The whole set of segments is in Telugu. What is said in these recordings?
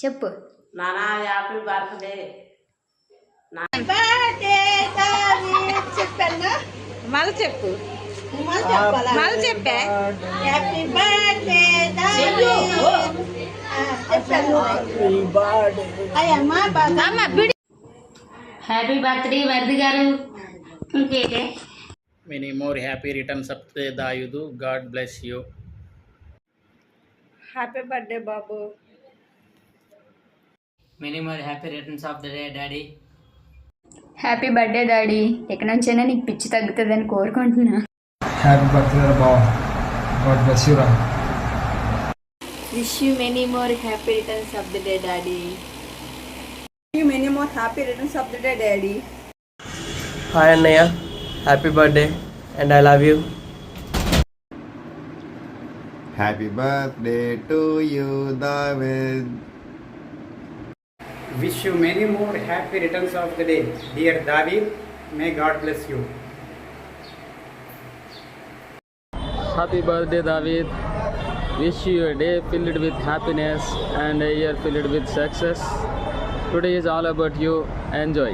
చెప్పు. నానా హ్యాపీ బర్త్డే. మళ్ళీ చెప్పు. మళ్ళీ చెప్పా. Happy birthday happy birthday worthy గారు. ఇంకేంటే Many more happy returns of the Dayudu. God bless you. Happy birthday Babu. Many more happy returns of the day, Daddy. Happy birthday daddy. ఎక్కడి నుంచైనా నీకు పిచ్చి తగ్గుతుందని కోరుకుంటున్నా. హ్యాపీ బర్త్డే బావ. గాడ్ బ్లెస్ యు రా. Wish you many more happy returns of the day daddy. You many more happy returns of the day, Daddy. Hi Annaya, happy birthday and I love you. Happy birthday to you, David. Wish you many more happy returns of the day, dear David. May God bless you. Happy birthday David. Wish you a day filled with happiness and a year filled with success. Today is all about you. Enjoy.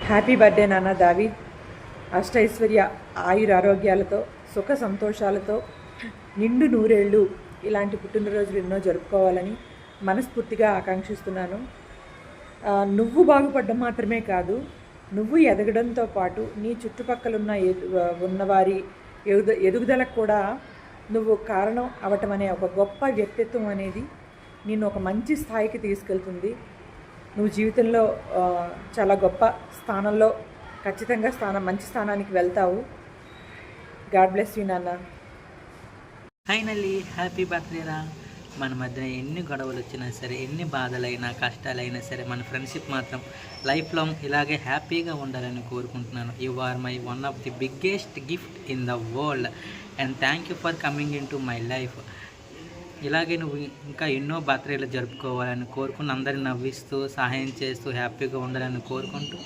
Happy birthday నాన్న దావీద్. అష్టైశ్వర్య ఆయురారోగ్యాలతో సుఖ సంతోషాలతో నిండు నూరేళ్ళు ఇలాంటి పుట్టినరోజులు ఎన్నో జరుపుకోవాలని మనస్ఫూర్తిగా ఆకాంక్షిస్తున్నాను. నువ్వు బాగుపడడం మాత్రమే కాదు, నువ్వు ఎదగడంతో పాటు నీ చుట్టుపక్కల ఉన్నవారి ఎదుగుదలకు కూడా నువ్వు కారణం అవటం అనే ఒక గొప్ప వ్యక్తిత్వం అనేది నిన్ను ఒక మంచి స్థాయికి తీసుకెళ్తుంది. నువ్వు జీవితంలో చాలా గొప్ప స్థానంలో ఖచ్చితంగా మంచి స్థానానికి వెళ్తావు. గాడ్ బ్లెస్ యూ నాన్న. ఫైనల్లీ హ్యాపీ బర్త్డే రా. మన మధ్యన ఎన్ని గొడవలు వచ్చినా సరే, ఎన్ని బాధలైనా కష్టాలైనా సరే, మన ఫ్రెండ్షిప్ మాత్రం లైఫ్ లాంగ్ ఇలాగే హ్యాపీగా ఉండాలని కోరుకుంటున్నాను. You are my one of the biggest gift in the world and thank you for coming in to my life. ఇలాగే నువ్వు ఇంకా ఎన్నో బర్త్డేలు జరుపుకోవాలని కోరుకుని అందరిని నవ్విస్తూ సహాయం చేస్తూ హ్యాపీగా ఉండాలని కోరుకుంటూ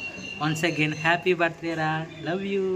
వన్స్ అగైన్ హ్యాపీ బర్త్డే రా. Love you.